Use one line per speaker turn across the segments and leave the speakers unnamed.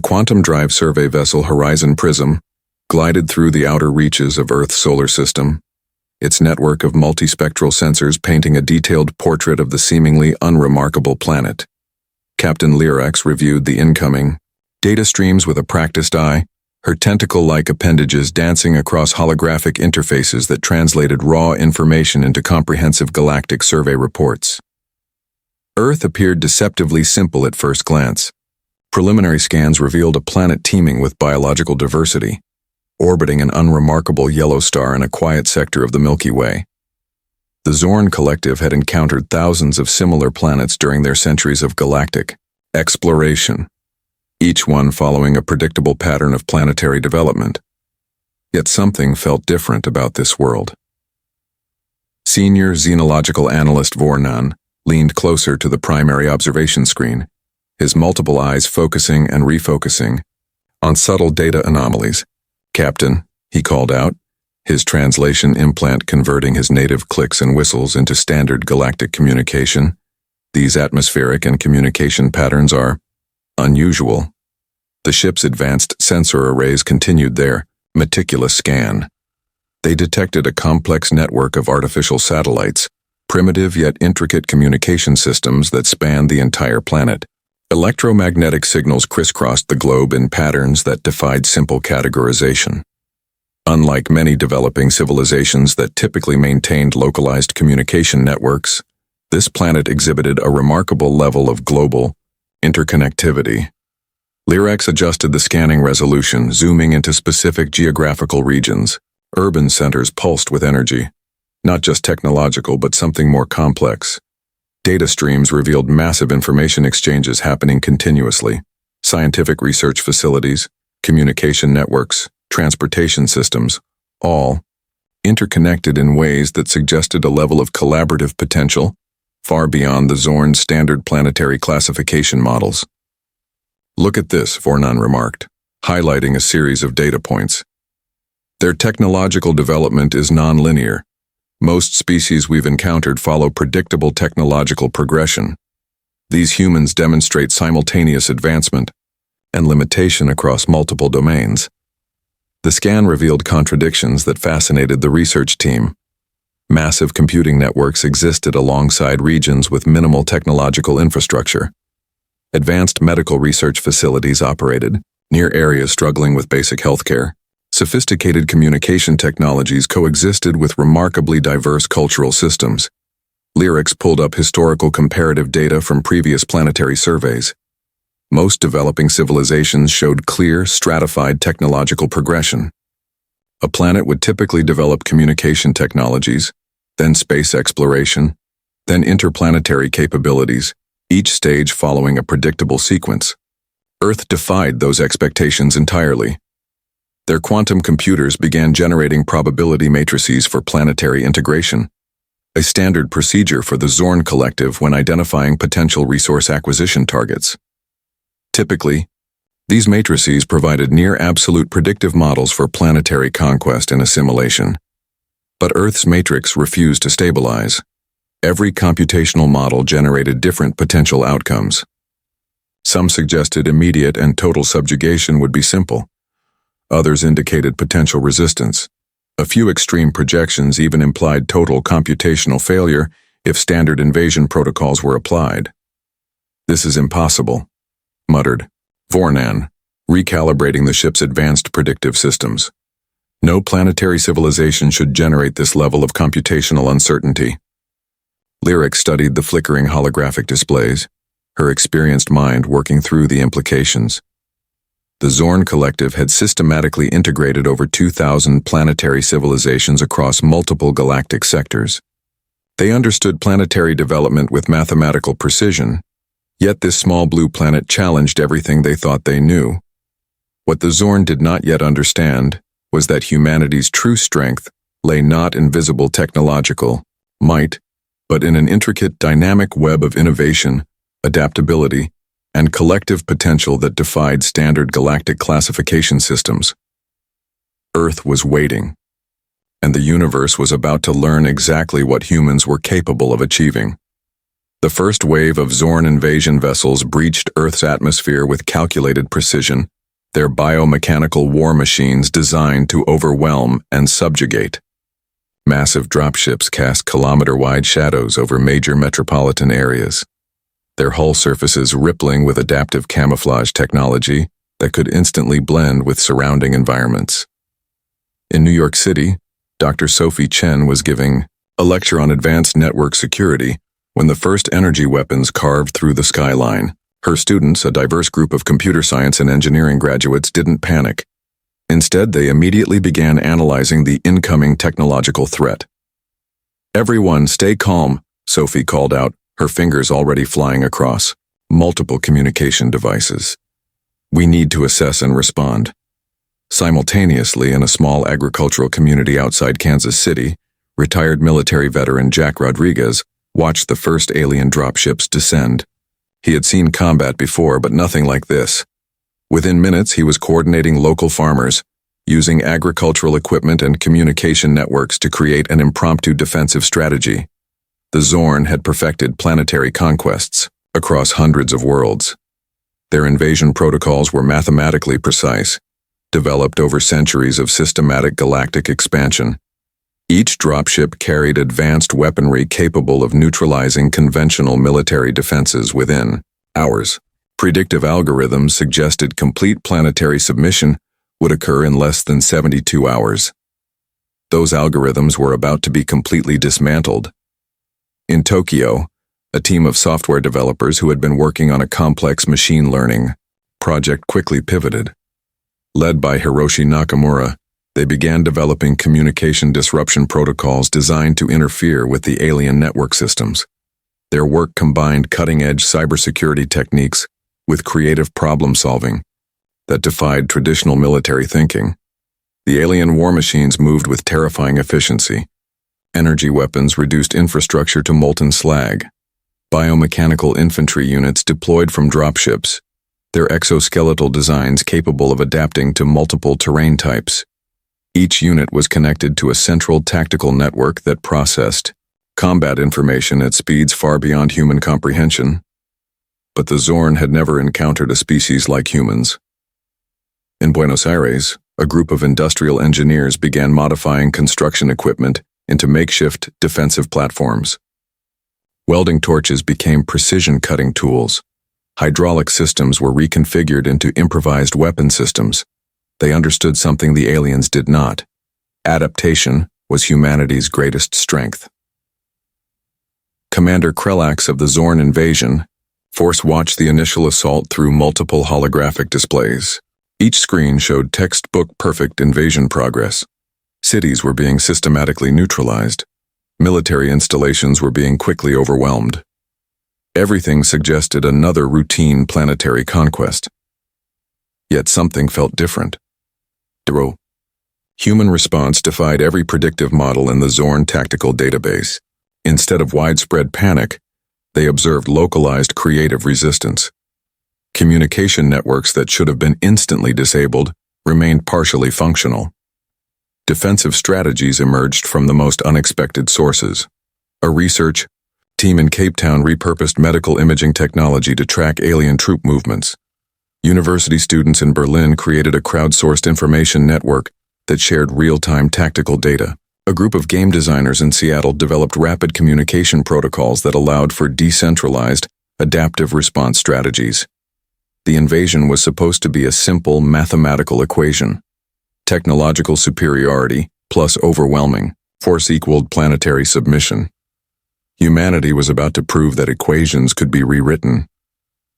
quantum drive survey vessel Horizon Prism glided through the outer reaches of Earth's solar system, its network of multispectral sensors painting a detailed portrait of the seemingly unremarkable planet. Captain Lyrax reviewed the incoming data streams with a practiced eye, her tentacle-like appendages dancing across holographic interfaces that translated raw information into comprehensive galactic survey reports. Earth appeared deceptively simple at first glance. Preliminary scans revealed a planet teeming with biological diversity, orbiting an unremarkable yellow star in a quiet sector of the Milky Way. The Zorn Collective had encountered thousands of similar planets during their centuries of galactic exploration, each one following a predictable pattern of planetary development. Yet something felt different about this world. Senior xenological analyst Vornan leaned closer to the primary observation screen, his multiple eyes focusing and refocusing on subtle data anomalies. "Captain," he called out, his translation implant converting his native clicks and whistles into standard galactic communication. "These atmospheric and communication patterns are unusual." The ship's advanced sensor arrays continued their meticulous scan. They detected a complex network of artificial satellites, primitive yet intricate communication systems that spanned the entire planet. Electromagnetic signals crisscrossed the globe in patterns that defied simple categorization. Unlike many developing civilizations that typically maintained localized communication networks, this planet exhibited a remarkable level of global interconnectivity. Lyrax adjusted the scanning resolution, zooming into specific geographical regions. Urban centers pulsed with energy, not just technological but something more complex. Data streams revealed massive information exchanges happening continuously. Scientific research facilities, communication networks, transportation systems, all interconnected in ways that suggested a level of collaborative potential far beyond the Zorn's standard planetary classification models. "Look at this," Vornan remarked, highlighting a series of data points. "Their technological development is non-linear. Most species we've encountered follow predictable technological progression. These humans demonstrate simultaneous advancement and limitation across multiple domains." The scan revealed contradictions that fascinated the research team. Massive computing networks existed alongside regions with minimal technological infrastructure. Advanced medical research facilities operated near areas struggling with basic healthcare. Sophisticated communication technologies coexisted with remarkably diverse cultural systems. Lyrax pulled up historical comparative data from previous planetary surveys. Most developing civilizations showed clear, stratified technological progression. A planet would typically develop communication technologies, then space exploration, then interplanetary capabilities, each stage following a predictable sequence. Earth defied those expectations entirely. Their quantum computers began generating probability matrices for planetary integration, a standard procedure for the Zorn Collective when identifying potential resource acquisition targets. Typically, these matrices provided near-absolute predictive models for planetary conquest and assimilation. But Earth's matrix refused to stabilize. Every computational model generated different potential outcomes. Some suggested immediate and total subjugation would be simple. Others indicated potential resistance. A few extreme projections even implied total computational failure if standard invasion protocols were applied. "This is impossible," muttered Vornan, recalibrating the ship's advanced predictive systems. "No planetary civilization should generate this level of computational uncertainty." Lyrax studied the flickering holographic displays, her experienced mind working through the implications. The Zorn Collective had systematically integrated over 2,000 planetary civilizations across multiple galactic sectors. They understood planetary development with mathematical precision, yet this small blue planet challenged everything they thought they knew. What the Zorn did not yet understand was that humanity's true strength lay not in visible technological might, but in an intricate dynamic web of innovation, adaptability, and collective potential that defied standard galactic classification systems. Earth was waiting, and the universe was about to learn exactly what humans were capable of achieving. The first wave of Zorn invasion vessels breached Earth's atmosphere with calculated precision, their biomechanical war machines designed to overwhelm and subjugate. Massive dropships cast kilometer-wide shadows over major metropolitan areas, their hull surfaces rippling with adaptive camouflage technology that could instantly blend with surrounding environments. In New York City, Dr. Sophie Chen was giving a lecture on advanced network security when the first energy weapons carved through the skyline. Her students, a diverse group of computer science and engineering graduates, didn't panic. Instead, they immediately began analyzing the incoming technological threat. "Everyone, stay calm," Sophie called out, her fingers already flying across multiple communication devices. "We need to assess and respond." Simultaneously, in a small agricultural community outside Kansas City, retired military veteran Jack Rodriguez watched the first alien dropships descend. He had seen combat before, but nothing like this. Within minutes, he was coordinating local farmers, using agricultural equipment and communication networks to create an impromptu defensive strategy. The Zorn had perfected planetary conquests across hundreds of worlds. Their invasion protocols were mathematically precise, developed over centuries of systematic galactic expansion. Each dropship carried advanced weaponry capable of neutralizing conventional military defenses within hours. Predictive algorithms suggested complete planetary submission would occur in less than 72 hours. Those algorithms were about to be completely dismantled. In Tokyo, a team of software developers who had been working on a complex machine learning project quickly pivoted. Led by Hiroshi Nakamura, they began developing communication disruption protocols designed to interfere with the alien network systems. Their work combined cutting-edge cybersecurity techniques with creative problem-solving that defied traditional military thinking. The alien war machines moved with terrifying efficiency. Energy weapons reduced infrastructure to molten slag. Biomechanical infantry units deployed from dropships, their exoskeletal designs capable of adapting to multiple terrain types. Each unit was connected to a central tactical network that processed combat information at speeds far beyond human comprehension. But the Zorn had never encountered a species like humans. In Buenos Aires, a group of industrial engineers began modifying construction equipment into makeshift defensive platforms. Welding torches became precision-cutting tools. Hydraulic systems were reconfigured into improvised weapon systems. They understood something the aliens did not. Adaptation was humanity's greatest strength. Commander Krellax of the Zorn invasion Force watched the initial assault through multiple holographic displays. Each screen showed textbook-perfect invasion progress. Cities were being systematically neutralized. Military installations were being quickly overwhelmed. Everything suggested another routine planetary conquest. Yet something felt different. Human response defied every predictive model in the Zorn tactical database. Instead of widespread panic, they observed localized creative resistance. Communication networks that should have been instantly disabled remained partially functional. Defensive strategies emerged from the most unexpected sources. A research team in Cape Town repurposed medical imaging technology to track alien troop movements. University students in Berlin created a crowdsourced information network that shared real-time tactical data. A group of game designers in Seattle developed rapid communication protocols that allowed for decentralized, adaptive response strategies. The invasion was supposed to be a simple mathematical equation. Technological superiority plus overwhelming force equaled planetary submission. Humanity was about to prove that equations could be rewritten.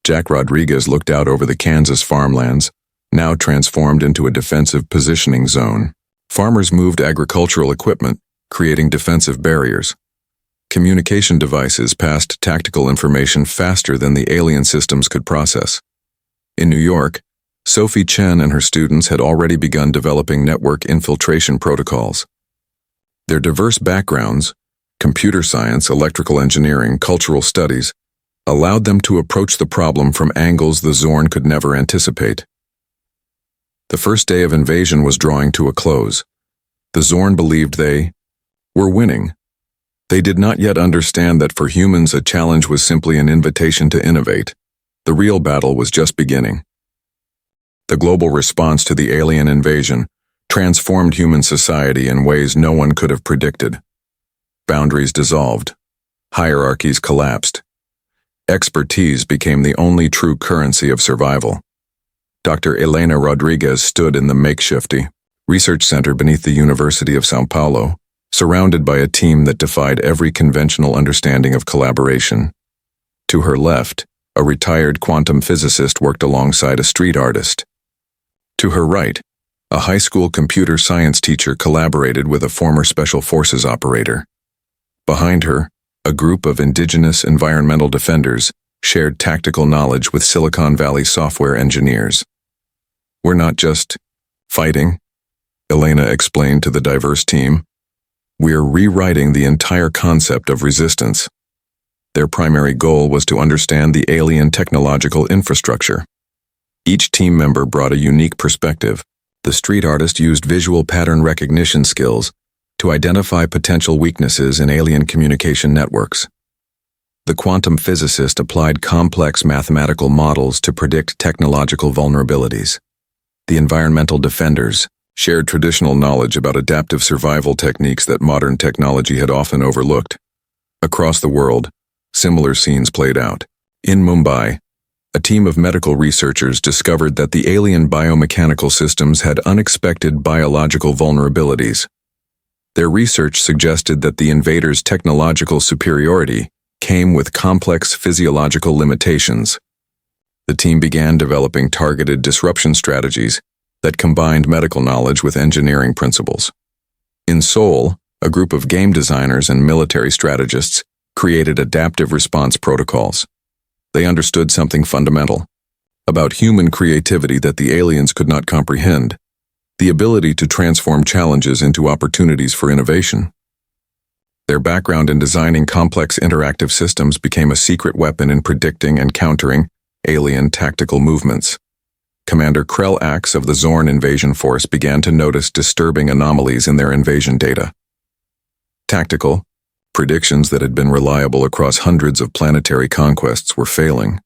Jack Rodriguez looked out over the Kansas farmlands, now transformed into a defensive positioning zone. Farmers moved agricultural equipment, creating defensive barriers. Communication devices passed tactical information faster than the alien systems could process. In New York, Sophie Chen and her students had already begun developing network infiltration protocols. Their diverse backgrounds, computer science, electrical engineering, cultural studies, allowed them to approach the problem from angles the Zorn could never anticipate. The first day of invasion was drawing to a close. The Zorn believed they were winning. They did not yet understand that for humans a challenge was simply an invitation to innovate. The real battle was just beginning. The global response to the alien invasion transformed human society in ways no one could have predicted. Boundaries dissolved. Hierarchies collapsed. Expertise became the only true currency of survival. Dr. Elena Rodriguez stood in the makeshifty research center beneath the University of São Paulo, surrounded by a team that defied every conventional understanding of collaboration. To her left, a retired quantum physicist worked alongside a street artist. To her right, a high school computer science teacher collaborated with a former special forces operator. Behind her, a group of indigenous environmental defenders shared tactical knowledge with Silicon Valley software engineers. "We're not just fighting," Elena explained to the diverse team. "We're rewriting the entire concept of resistance." Their primary goal was to understand the alien technological infrastructure. Each team member brought a unique perspective. The street artist used visual pattern recognition skills to identify potential weaknesses in alien communication networks. The quantum physicist applied complex mathematical models to predict technological vulnerabilities. The environmental defenders shared traditional knowledge about adaptive survival techniques that modern technology had often overlooked. Across the world, similar scenes played out. In Mumbai, a team of medical researchers discovered that the alien biomechanical systems had unexpected biological vulnerabilities. Their research suggested that the invaders' technological superiority came with complex physiological limitations. The team began developing targeted disruption strategies that combined medical knowledge with engineering principles. In Seoul, a group of game designers and military strategists created adaptive response protocols. They understood something fundamental about human creativity that the aliens could not comprehend: the ability to transform challenges into opportunities for innovation. Their background in designing complex interactive systems became a secret weapon in predicting and countering alien tactical movements. Commander Krell Axe of the Zorn invasion force began to notice disturbing anomalies in their invasion data. Tactical predictions that had been reliable across hundreds of planetary conquests were failing.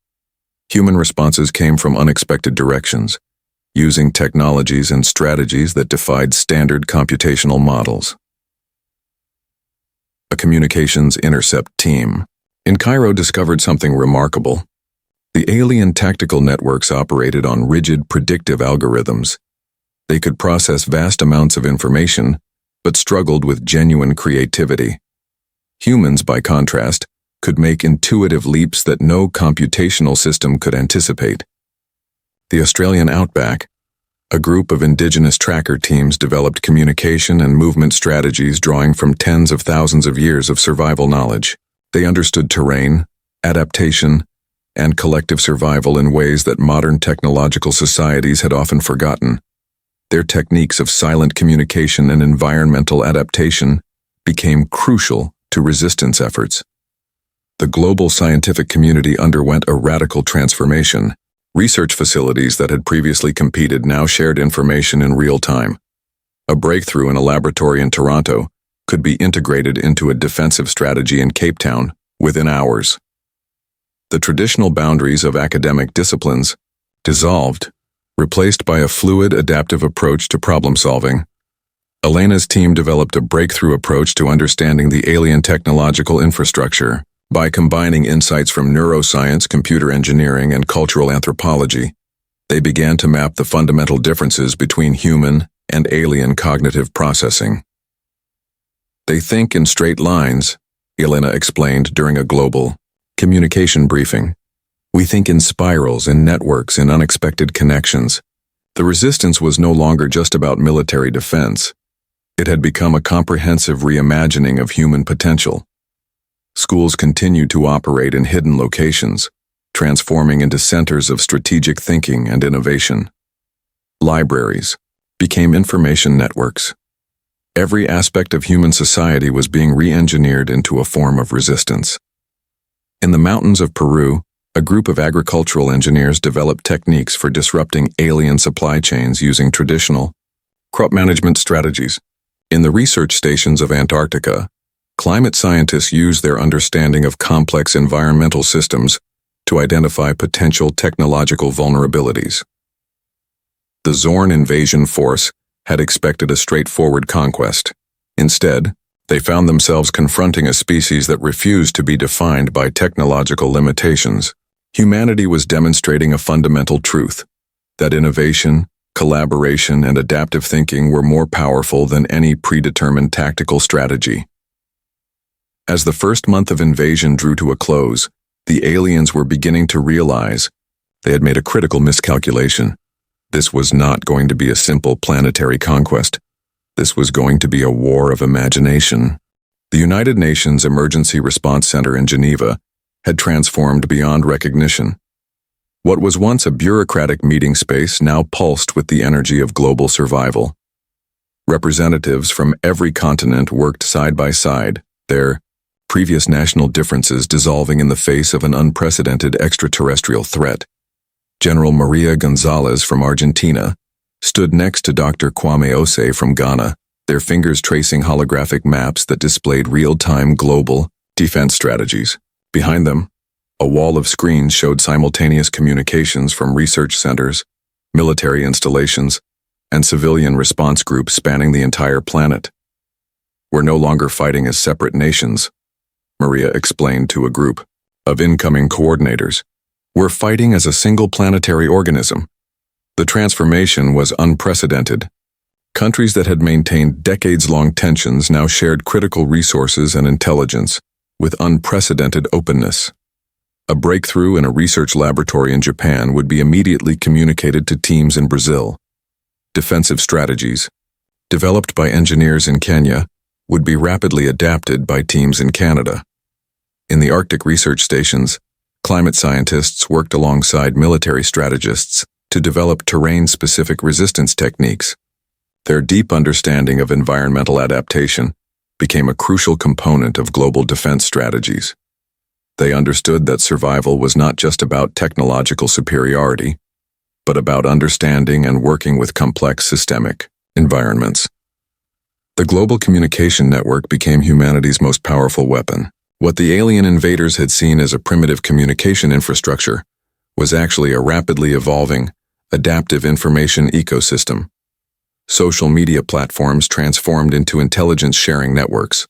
Human responses came from unexpected directions, using technologies and strategies that defied standard computational models. A communications intercept team in Cairo discovered something remarkable. The alien tactical networks operated on rigid predictive algorithms. They could process vast amounts of information, but struggled with genuine creativity. Humans, by contrast, could make intuitive leaps that no computational system could anticipate. The Australian outback, a group of indigenous tracker teams developed communication and movement strategies drawing from tens of thousands of years of survival knowledge. They understood terrain, adaptation, and collective survival in ways that modern technological societies had often forgotten. Their techniques of silent communication and environmental adaptation became crucial to resistance efforts. The global scientific community underwent a radical transformation. Research facilities that had previously competed now shared information in real time. A breakthrough in a laboratory in Toronto could be integrated into a defensive strategy in Cape Town within hours. The traditional boundaries of academic disciplines dissolved, replaced by a fluid, adaptive approach to problem solving. Elena's team developed a breakthrough approach to understanding the alien technological infrastructure. By combining insights from neuroscience, computer engineering, and cultural anthropology, they began to map the fundamental differences between human and alien cognitive processing. "They think in straight lines," Elena explained during a global communication briefing. "We think in spirals, in networks, in unexpected connections." The resistance was no longer just about military defense. It had become a comprehensive reimagining of human potential. Schools continued to operate in hidden locations, transforming into centers of strategic thinking and innovation. Libraries became information networks. Every aspect of human society was being re-engineered into a form of resistance. In the mountains of Peru, a group of agricultural engineers developed techniques for disrupting alien supply chains using traditional crop management strategies. In the research stations of Antarctica, Climate scientists use their understanding of complex environmental systems to identify potential technological vulnerabilities. The Zorn invasion force had expected a straightforward conquest. Instead, they found themselves confronting a species that refused to be defined by technological limitations. Humanity was demonstrating a fundamental truth, that innovation, collaboration, and adaptive thinking were more powerful than any predetermined tactical strategy. As the first month of invasion drew to a close, the aliens were beginning to realize they had made a critical miscalculation. This was not going to be a simple planetary conquest. This was going to be a war of imagination. The United Nations Emergency Response Center in Geneva had transformed beyond recognition. What was once a bureaucratic meeting space now pulsed with the energy of global survival. Representatives from every continent worked side by side, their previous national differences dissolving in the face of an unprecedented extraterrestrial threat. General Maria Gonzalez from Argentina stood next to Dr. Kwame Osei from Ghana, their fingers tracing holographic maps that displayed real-time global defense strategies. Behind them, a wall of screens showed simultaneous communications from research centers, military installations, and civilian response groups spanning the entire planet. "We're no longer fighting as separate nations," Maria explained to a group of incoming coordinators. "We're fighting as a single planetary organism." The transformation was unprecedented. Countries that had maintained decades-long tensions now shared critical resources and intelligence with unprecedented openness. A breakthrough in a research laboratory in Japan would be immediately communicated to teams in Brazil. Defensive strategies, developed by engineers in Kenya, would be rapidly adapted by teams in Canada. In the Arctic research stations, climate scientists worked alongside military strategists to develop terrain-specific resistance techniques. Their deep understanding of environmental adaptation became a crucial component of global defense strategies. They understood that survival was not just about technological superiority, but about understanding and working with complex systemic environments. The global communication network became humanity's most powerful weapon. What the alien invaders had seen as a primitive communication infrastructure was actually a rapidly evolving, adaptive information ecosystem. Social media platforms transformed into intelligence-sharing networks.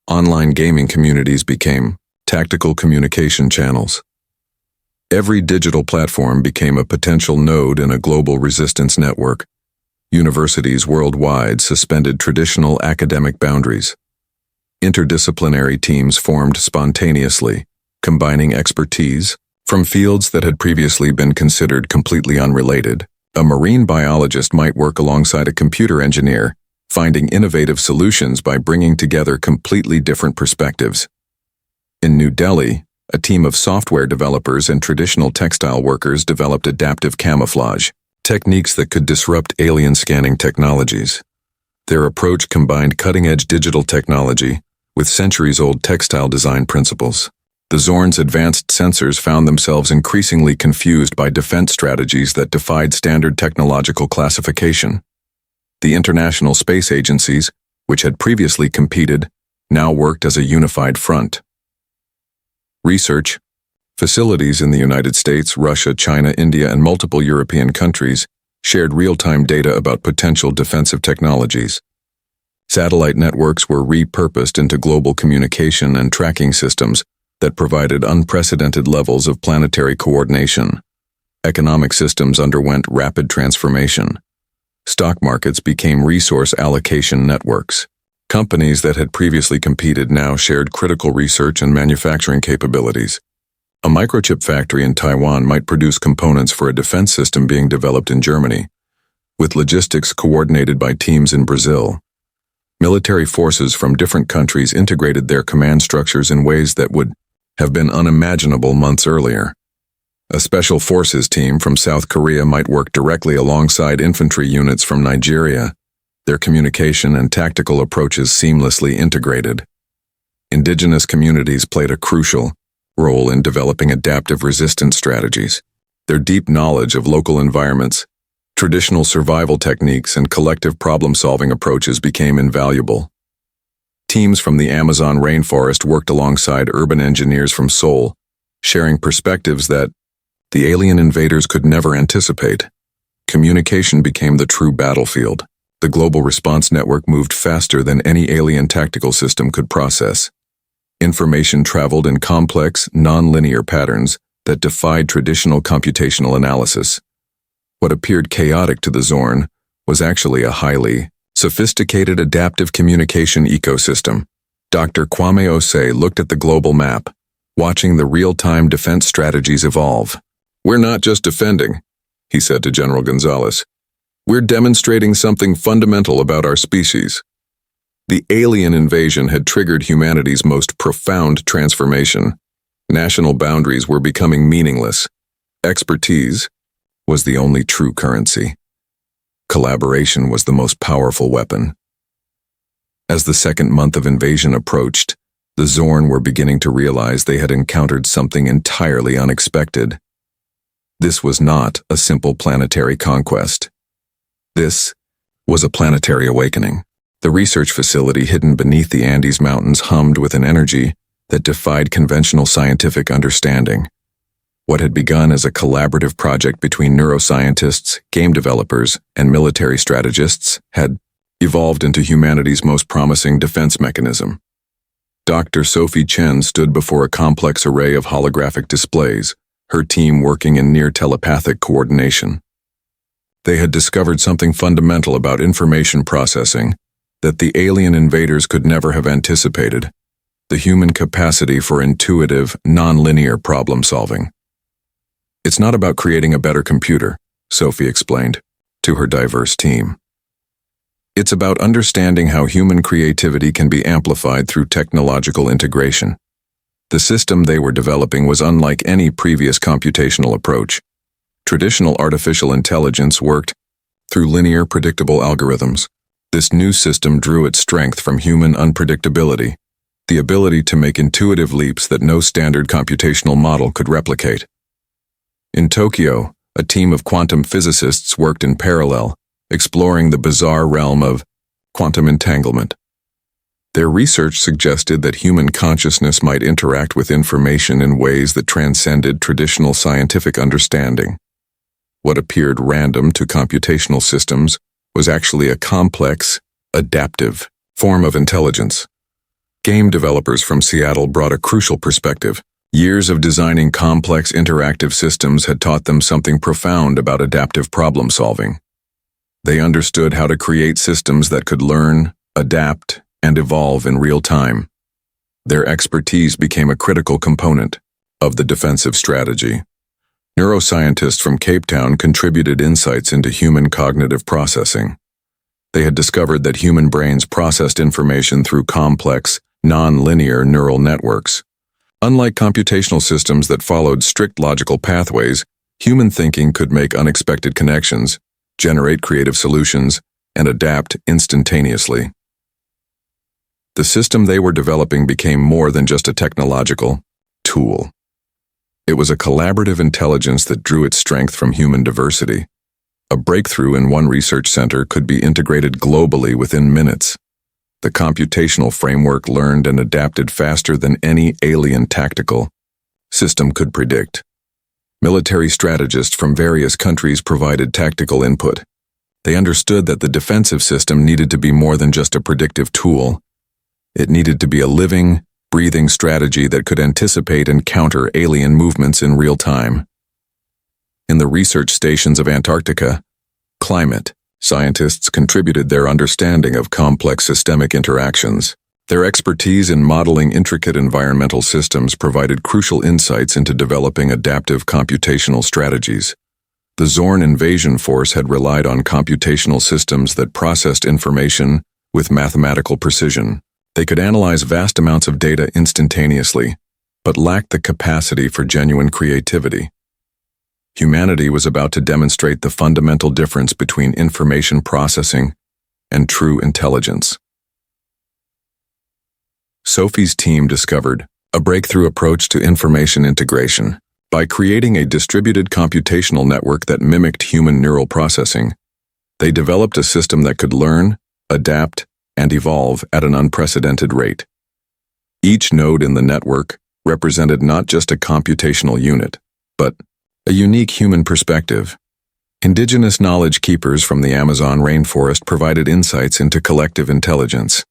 Online gaming communities became tactical communication channels. Every digital platform became a potential node in a global resistance network. Universities worldwide suspended traditional academic boundaries. Interdisciplinary teams formed spontaneously, combining expertise from fields that had previously been considered completely unrelated. A marine biologist might work alongside a computer engineer, finding innovative solutions by bringing together completely different perspectives. In New Delhi, a team of software developers and traditional textile workers developed adaptive camouflage, techniques that could disrupt alien scanning technologies. Their approach combined cutting-edge digital technology with centuries-old textile design principles. The Zorn's advanced sensors found themselves increasingly confused by defense strategies that defied standard technological classification. The international space agencies, which had previously competed, now worked as a unified front. Research facilities in the United States, Russia, China, India, and multiple European countries shared real-time data about potential defensive technologies. Satellite networks were repurposed into global communication and tracking systems that provided unprecedented levels of planetary coordination. Economic systems underwent rapid transformation. Stock markets became resource allocation networks. Companies that had previously competed now shared critical research and manufacturing capabilities. A microchip factory in Taiwan might produce components for a defense system being developed in Germany, with logistics coordinated by teams in Brazil. Military forces from different countries integrated their command structures in ways that would have been unimaginable months earlier. A special forces team from South Korea might work directly alongside infantry units from Nigeria, their communication and tactical approaches seamlessly integrated. Indigenous communities played a crucial role in developing adaptive resistance strategies. Their deep knowledge of local environments, traditional survival techniques, and collective problem-solving approaches became invaluable. Teams from the Amazon rainforest worked alongside urban engineers from Seoul, sharing perspectives that the alien invaders could never anticipate. Communication became the true battlefield. The global response network moved faster than any alien tactical system could process. Information traveled in complex, non-linear patterns that defied traditional computational analysis. What appeared chaotic to the Zorn was actually a highly sophisticated adaptive communication ecosystem. Dr. Kwame Osei looked at the global map, watching the real-time defense strategies evolve. "We're not just defending," he said to General Gonzalez. "We're demonstrating something fundamental about our species." The alien invasion had triggered humanity's most profound transformation. National boundaries were becoming meaningless. Expertise was the only true currency. Collaboration was the most powerful weapon. As the second month of invasion approached, the Zorn were beginning to realize they had encountered something entirely unexpected. This was not a simple planetary conquest. This was a planetary awakening. The research facility hidden beneath the Andes Mountains hummed with an energy that defied conventional scientific understanding. What had begun as a collaborative project between neuroscientists, game developers, and military strategists had evolved into humanity's most promising defense mechanism. Dr. Sophie Chen stood before a complex array of holographic displays, her team working in near telepathic coordination. They had discovered something fundamental about information processing that the alien invaders could never have anticipated: the human capacity for intuitive, non-linear problem-solving. "It's not about creating a better computer," Sophie explained to her diverse team. "It's about understanding how human creativity can be amplified through technological integration." The system they were developing was unlike any previous computational approach. Traditional artificial intelligence worked through linear, predictable algorithms. This new system drew its strength from human unpredictability, the ability to make intuitive leaps that no standard computational model could replicate. In Tokyo, a team of quantum physicists worked in parallel, exploring the bizarre realm of quantum entanglement. Their research suggested that human consciousness might interact with information in ways that transcended traditional scientific understanding. What appeared random to computational systems was actually a complex, adaptive form of intelligence. Game developers from Seattle brought a crucial perspective. Years of designing complex interactive systems had taught them something profound about adaptive problem-solving. They understood how to create systems that could learn, adapt, and evolve in real time. Their expertise became a critical component of the defensive strategy. Neuroscientists from Cape Town contributed insights into human cognitive processing. They had discovered that human brains processed information through complex, non-linear neural networks. Unlike computational systems that followed strict logical pathways, human thinking could make unexpected connections, generate creative solutions, and adapt instantaneously. The system they were developing became more than just a technological tool. It was a collaborative intelligence that drew its strength from human diversity. A breakthrough in one research center could be integrated globally within minutes. The computational framework learned and adapted faster than any alien tactical system could predict. Military strategists from various countries provided tactical input. They understood that the defensive system needed to be more than just a predictive tool. It needed to be a living, breathing strategy that could anticipate and counter alien movements in real time. In the research stations of Antarctica, climate scientists contributed their understanding of complex systemic interactions. Their expertise in modeling intricate environmental systems provided crucial insights into developing adaptive computational strategies. The Zorn invasion force had relied on computational systems that processed information with mathematical precision. They could analyze vast amounts of data instantaneously, but lacked the capacity for genuine creativity. Humanity was about to demonstrate the fundamental difference between information processing and true intelligence. Sophie's team discovered a breakthrough approach to information integration. By creating a distributed computational network that mimicked human neural processing, they developed a system that could learn, adapt, and evolve at an unprecedented rate. Each node in the network represented not just a computational unit, but a unique human perspective. Indigenous knowledge keepers from the Amazon rainforest provided insights into collective intelligence.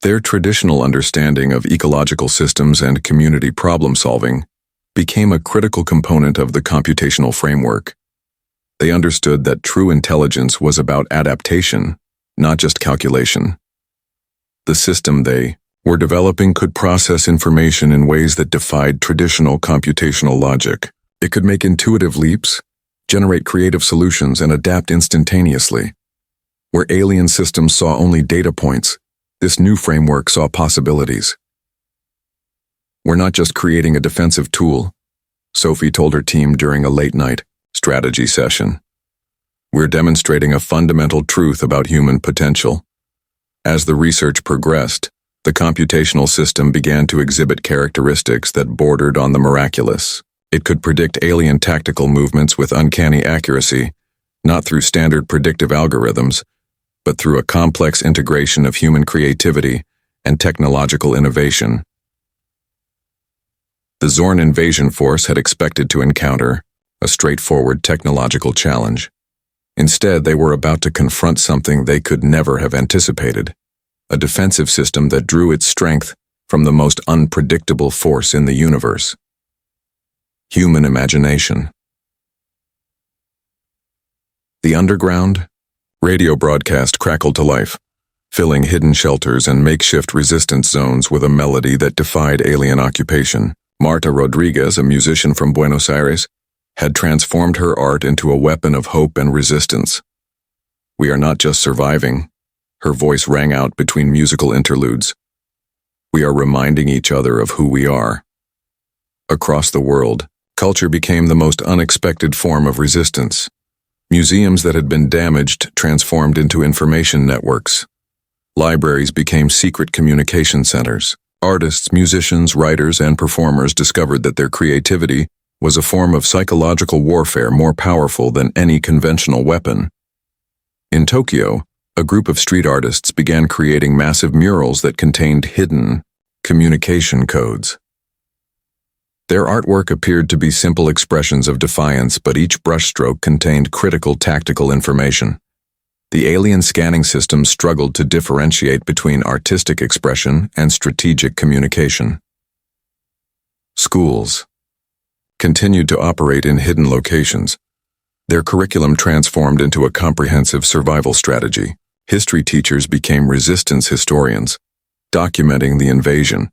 Their traditional understanding of ecological systems and community problem-solving became a critical component of the computational framework. They understood that true intelligence was about adaptation, not just calculation. The system they were developing could process information in ways that defied traditional computational logic. It could make intuitive leaps, generate creative solutions, and adapt instantaneously. Where alien systems saw only data points, this new framework saw possibilities. "We're not just creating a defensive tool," Sophie told her team during a late-night strategy session. "We're demonstrating a fundamental truth about human potential." As the research progressed, the computational system began to exhibit characteristics that bordered on the miraculous. It could predict alien tactical movements with uncanny accuracy, not through standard predictive algorithms, but through a complex integration of human creativity and technological innovation. The Zorn invasion force had expected to encounter a straightforward technological challenge. Instead, they were about to confront something they could never have anticipated, a defensive system that drew its strength from the most unpredictable force in the universe: human imagination. The underground radio broadcast crackled to life, filling hidden shelters and makeshift resistance zones with a melody that defied alien occupation. Marta Rodriguez, a musician from Buenos Aires, had transformed her art into a weapon of hope and resistance. "We are not just surviving," her voice rang out between musical interludes. "We are reminding each other of who we are." Across the world, culture became the most unexpected form of resistance. Museums that had been damaged transformed into information networks. Libraries became secret communication centers. Artists, musicians, writers, and performers discovered that their creativity was a form of psychological warfare more powerful than any conventional weapon. In Tokyo, a group of street artists began creating massive murals that contained hidden communication codes. Their artwork appeared to be simple expressions of defiance, but each brushstroke contained critical tactical information. The alien scanning system struggled to differentiate between artistic expression and strategic communication. Schools continued to operate in hidden locations. Their curriculum transformed into a comprehensive survival strategy. History teachers became resistance historians, documenting the invasion.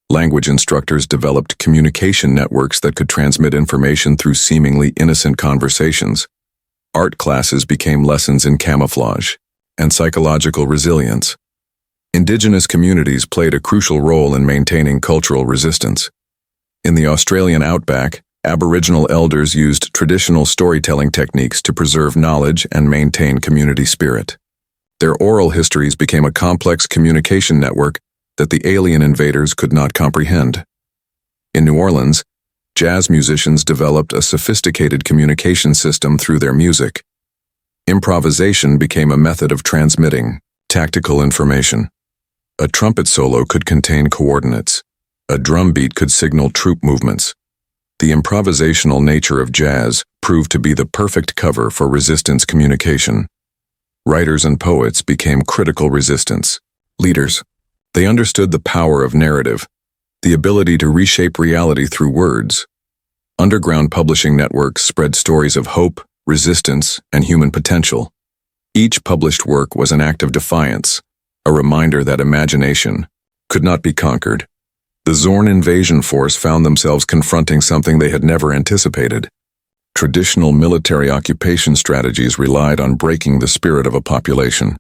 Language instructors developed communication networks that could transmit information through seemingly innocent conversations. Art classes became lessons in camouflage and psychological resilience. Indigenous communities played a crucial role in maintaining cultural resistance. In the Australian outback, Aboriginal elders used traditional storytelling techniques to preserve knowledge and maintain community spirit. Their oral histories became a complex communication network that the alien invaders could not comprehend. In New Orleans, jazz musicians developed a sophisticated communication system through their music. Improvisation became a method of transmitting tactical information. A trumpet solo could contain coordinates. A drum beat could signal troop movements. The improvisational nature of jazz proved to be the perfect cover for resistance communication. Writers and poets became critical resistance leaders. They understood the power of narrative, the ability to reshape reality through words. Underground publishing networks spread stories of hope, resistance, and human potential. Each published work was an act of defiance, a reminder that imagination could not be conquered. The Zorn invasion force found themselves confronting something they had never anticipated. Traditional military occupation strategies relied on breaking the spirit of a population.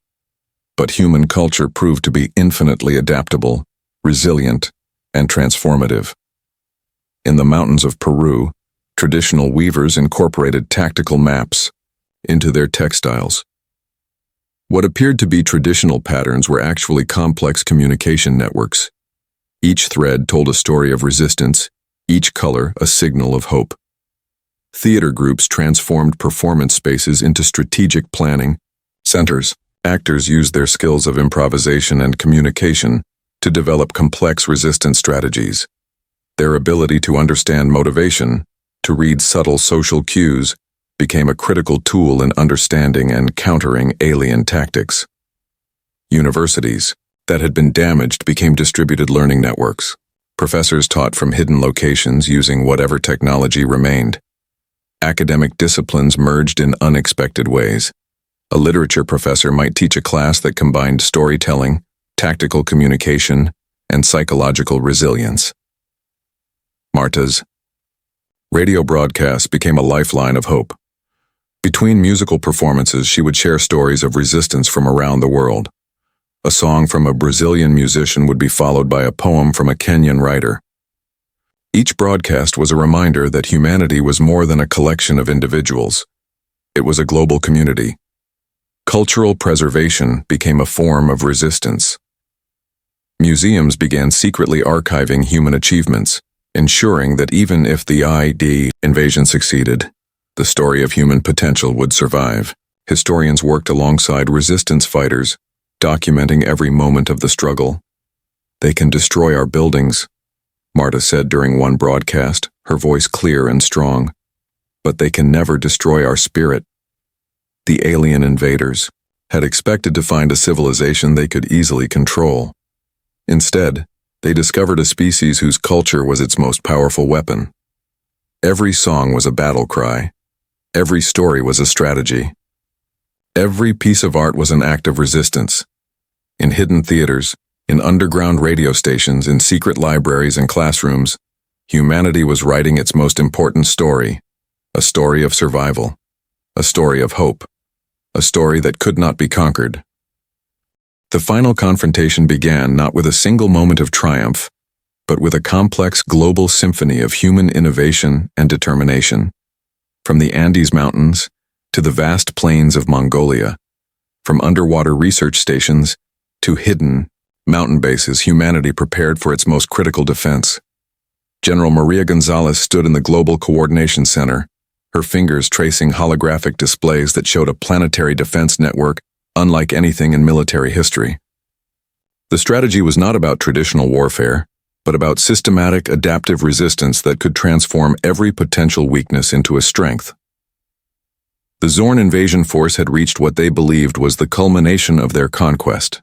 But human culture proved to be infinitely adaptable, resilient, and transformative. In the mountains of Peru, traditional weavers incorporated tactical maps into their textiles. What appeared to be traditional patterns were actually complex communication networks. Each thread told a story of resistance, each color a signal of hope. Theater groups transformed performance spaces into strategic planning centers, Actors used their skills of improvisation and communication to develop complex resistance strategies. Their ability to understand motivation, to read subtle social cues, became a critical tool in understanding and countering alien tactics. Universities that had been damaged became distributed learning networks. Professors taught from hidden locations using whatever technology remained. Academic disciplines merged in unexpected ways. A literature professor might teach a class that combined storytelling, tactical communication, and psychological resilience. Marta's radio broadcasts became a lifeline of hope. Between musical performances, she would share stories of resistance from around the world. A song from a Brazilian musician would be followed by a poem from a Kenyan writer. Each broadcast was a reminder that humanity was more than a collection of individuals. It was a global community. Cultural preservation became a form of resistance. Museums began secretly archiving human achievements, ensuring that even if the ID invasion succeeded, the story of human potential would survive. Historians worked alongside resistance fighters, documenting every moment of the struggle. "They can destroy our buildings," Marta said during one broadcast, her voice clear and strong. "But they can never destroy our spirit." The alien invaders had expected to find a civilization they could easily control. Instead, they discovered a species whose culture was its most powerful weapon. Every song was a battle cry. Every story was a strategy. Every piece of art was an act of resistance. In hidden theaters, in underground radio stations, in secret libraries and classrooms, humanity was writing its most important story, a story of survival, a story of hope, a story that could not be conquered. The final confrontation began not with a single moment of triumph, but with a complex global symphony of human innovation and determination. From the Andes Mountains to the vast plains of Mongolia, from underwater research stations to hidden mountain bases, humanity prepared for its most critical defense. General Maria Gonzalez stood in the Global Coordination Center, her fingers tracing holographic displays that showed a planetary defense network unlike anything in military history. The strategy was not about traditional warfare, but about systematic, adaptive resistance that could transform every potential weakness into a strength. The Zorn invasion force had reached what they believed was the culmination of their conquest.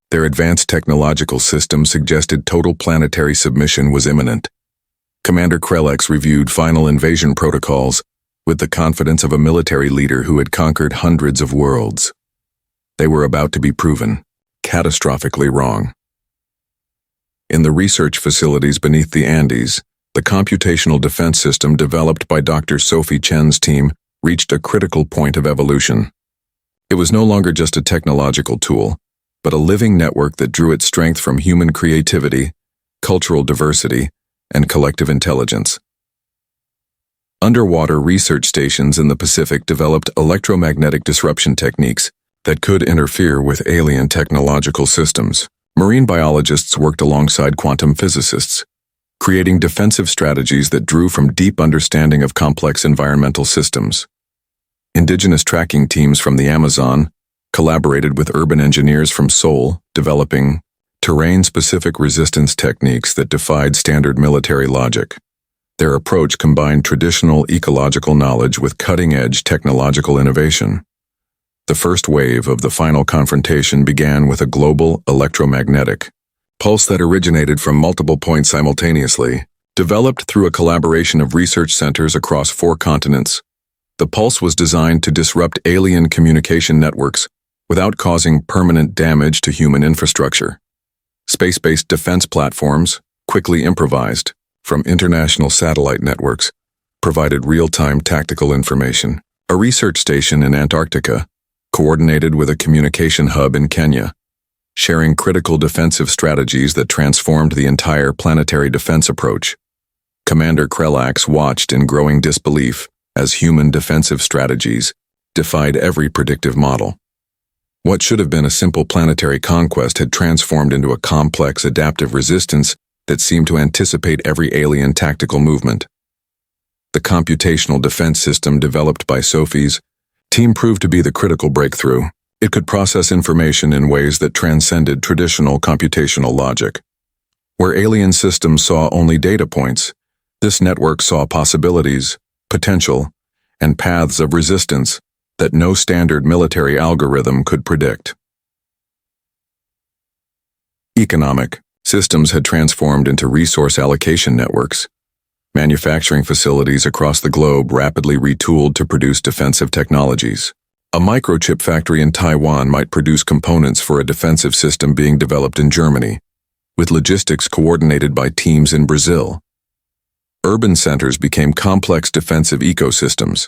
Their advanced technological system suggested total planetary submission was imminent. Commander Krelex reviewed final invasion protocols with the confidence of a military leader who had conquered hundreds of worlds. They were about to be proven catastrophically wrong. In the research facilities beneath the Andes, the computational defense system developed by Dr. Sophie Chen's team reached a critical point of evolution. It was no longer just a technological tool, but a living network that drew its strength from human creativity, cultural diversity, and collective intelligence. Underwater research stations in the Pacific developed electromagnetic disruption techniques that could interfere with alien technological systems. Marine biologists worked alongside quantum physicists, creating defensive strategies that drew from deep understanding of complex environmental systems. Indigenous tracking teams from the Amazon collaborated with urban engineers from Seoul, developing terrain-specific resistance techniques that defied standard military logic. Their approach combined traditional ecological knowledge with cutting-edge technological innovation. The first wave of the final confrontation began with a global electromagnetic pulse that originated from multiple points simultaneously, developed through a collaboration of research centers across 4 continents. The pulse was designed to disrupt alien communication networks without causing permanent damage to human infrastructure. Space-based defense platforms, quickly improvised from international satellite networks, provided real-time tactical information. A research station in Antarctica coordinated with a communication hub in Kenya, sharing critical defensive strategies that transformed the entire planetary defense approach. Commander Krelax watched in growing disbelief as human defensive strategies defied every predictive model. What should have been a simple planetary conquest had transformed into a complex adaptive resistance that seemed to anticipate every alien tactical movement. The computational defense system developed by Sophie's team proved to be the critical breakthrough. It could process information in ways that transcended traditional computational logic. Where alien systems saw only data points, this network saw possibilities, potential, and paths of resistance that no standard military algorithm could predict. Economic systems had transformed into resource allocation networks. Manufacturing facilities across the globe rapidly retooled to produce defensive technologies. A microchip factory in Taiwan might produce components for a defensive system being developed in Germany, with logistics coordinated by teams in Brazil. Urban centers became complex defensive ecosystems.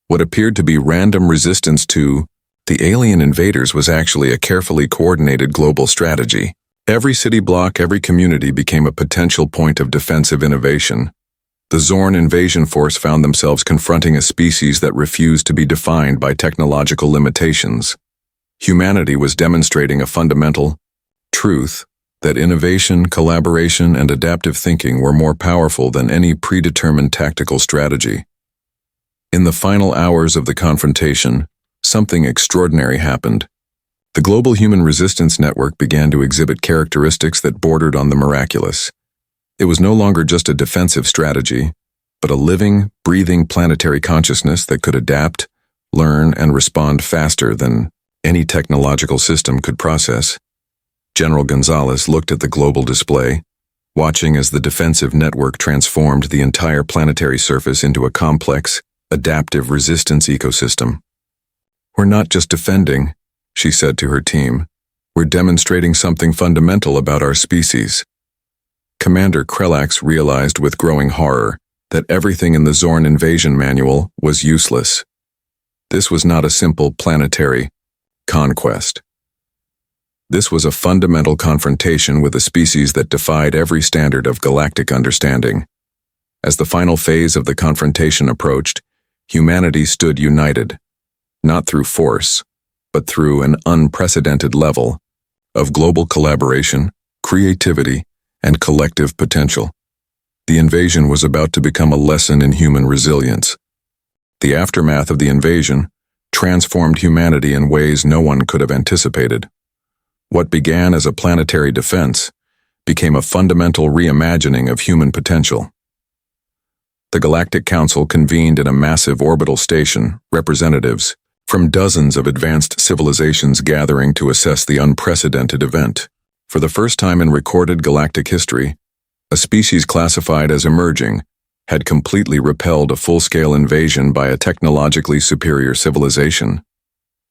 What appeared to be random resistance to the alien invaders was actually a carefully coordinated global strategy. Every city block, every community became a potential point of defensive innovation. The Zorn invasion force found themselves confronting a species that refused to be defined by technological limitations. Humanity was demonstrating a fundamental truth that innovation, collaboration, and adaptive thinking were more powerful than any predetermined tactical strategy. In the final hours of the confrontation, something extraordinary happened. The Global Human Resistance Network began to exhibit characteristics that bordered on the miraculous. It was no longer just a defensive strategy, but a living, breathing planetary consciousness that could adapt, learn, and respond faster than any technological system could process. General Gonzalez looked at the global display, watching as the defensive network transformed the entire planetary surface into a complex, adaptive resistance ecosystem. "We're not just defending," she said to her team. "We're demonstrating something fundamental about our species." Commander Krelax realized with growing horror that everything in the Zorn invasion manual was useless. This was not a simple planetary conquest. This was a fundamental confrontation with a species that defied every standard of galactic understanding. As the final phase of the confrontation approached, humanity stood united, not through force, but through an unprecedented level of global collaboration, creativity, and collective potential. The invasion was about to become a lesson in human resilience. The aftermath of the invasion transformed humanity in ways no one could have anticipated. What began as a planetary defense became a fundamental reimagining of human potential. The Galactic Council convened in a massive orbital station, representatives from dozens of advanced civilizations gathering to assess the unprecedented event. For the first time in recorded galactic history, a species classified as emerging had completely repelled a full-scale invasion by a technologically superior civilization.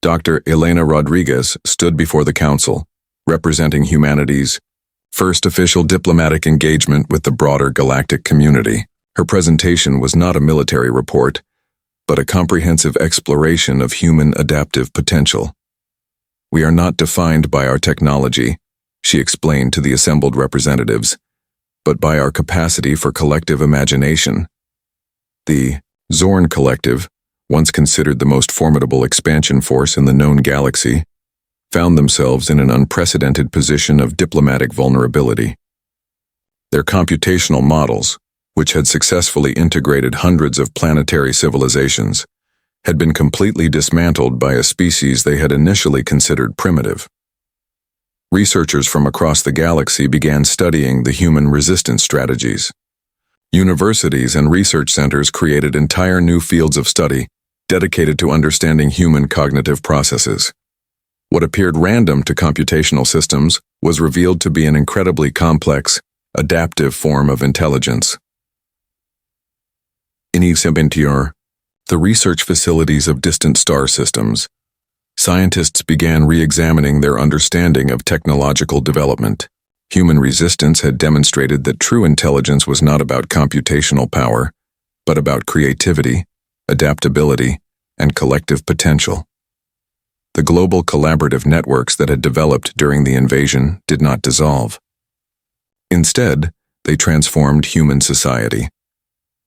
Dr. Elena Rodriguez stood before the council, representing humanity's first official diplomatic engagement with the broader galactic community. Her presentation was not a military report, but a comprehensive exploration of human adaptive potential. "We are not defined by our technology," she explained to the assembled representatives, "but by our capacity for collective imagination." The Zorn Collective, once considered the most formidable expansion force in the known galaxy, found themselves in an unprecedented position of diplomatic vulnerability. Their computational models, which had successfully integrated hundreds of planetary civilizations, had been completely dismantled by a species they had initially considered primitive. Researchers from across the galaxy began studying the human resistance strategies. Universities and research centers created entire new fields of study dedicated to understanding human cognitive processes. What appeared random to computational systems was revealed to be an incredibly complex, adaptive form of intelligence. In Examentior, the research facilities of distant star systems, scientists began re-examining their understanding of technological development. Human resistance had demonstrated that true intelligence was not about computational power, but about creativity, adaptability, and collective potential. The global collaborative networks that had developed during the invasion did not dissolve. Instead, they transformed human society.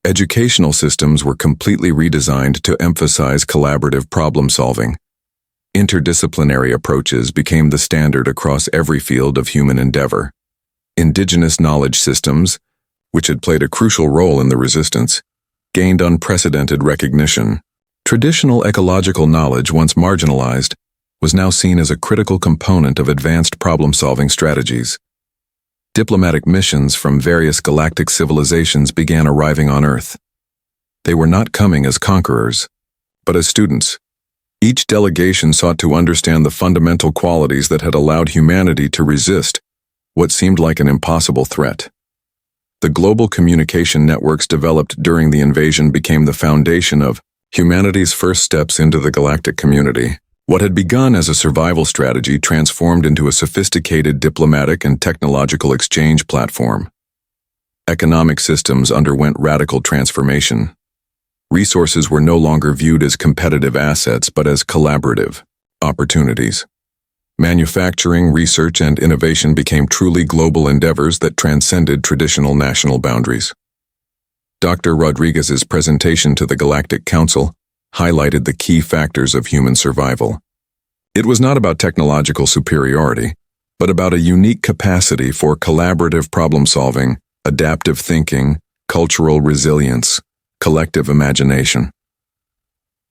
Educational systems were completely redesigned to emphasize collaborative problem-solving. Interdisciplinary approaches became the standard across every field of human endeavor. Indigenous knowledge systems, which had played a crucial role in the resistance, gained unprecedented recognition. Traditional ecological knowledge, once marginalized, was now seen as a critical component of advanced problem-solving strategies. Diplomatic missions from various galactic civilizations began arriving on Earth. They were not coming as conquerors, but as students. Each delegation sought to understand the fundamental qualities that had allowed humanity to resist what seemed like an impossible threat. The global communication networks developed during the invasion became the foundation of humanity's first steps into the galactic community. What had begun as a survival strategy transformed into a sophisticated diplomatic and technological exchange platform. Economic systems underwent radical transformation. Resources were no longer viewed as competitive assets but as collaborative opportunities. Manufacturing, research, and innovation became truly global endeavors that transcended traditional national boundaries. Dr. Rodriguez's presentation to the Galactic Council highlighted the key factors of human survival. It was not about technological superiority, but about a unique capacity for collaborative problem-solving, adaptive thinking, cultural resilience, collective imagination.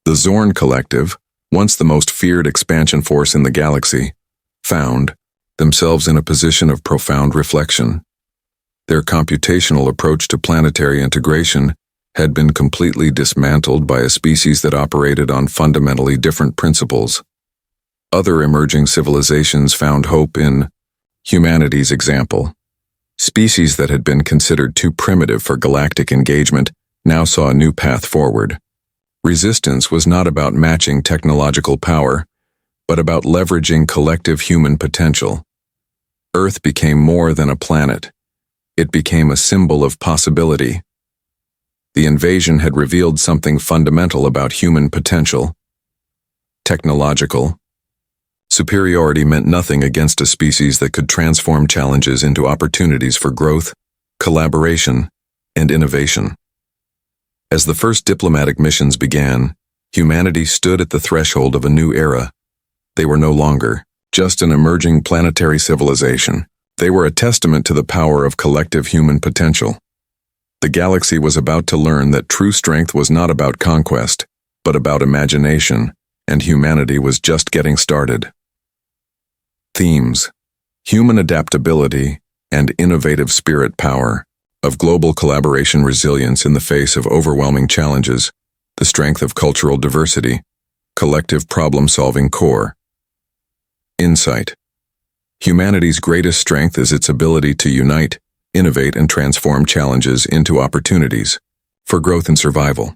The Zorn Collective, once the most feared expansion force in the galaxy, found themselves in a position of profound reflection. Their computational approach to planetary integration had been completely dismantled by a species that operated on fundamentally different principles. Other emerging civilizations found hope in humanity's example. Species that had been considered too primitive for galactic engagement now saw a new path forward. Resistance was not about matching technological power, but about leveraging collective human potential. Earth became more than a planet. It became a symbol of possibility. The invasion had revealed something fundamental about human potential. Technological superiority meant nothing against a species that could transform challenges into opportunities for growth, collaboration, and innovation. As the first diplomatic missions began, humanity stood at the threshold of a new era. They were no longer just an emerging planetary civilization. They were a testament to the power of collective human potential. The galaxy was about to learn that true strength was not about conquest, but about imagination, and humanity was just getting started. Themes: human adaptability and innovative spirit power, of global collaboration resilience in the face of overwhelming challenges, the strength of cultural diversity, collective problem-solving core. Insight: humanity's greatest strength is its ability to unite, innovate, and transform challenges into opportunities for growth and survival.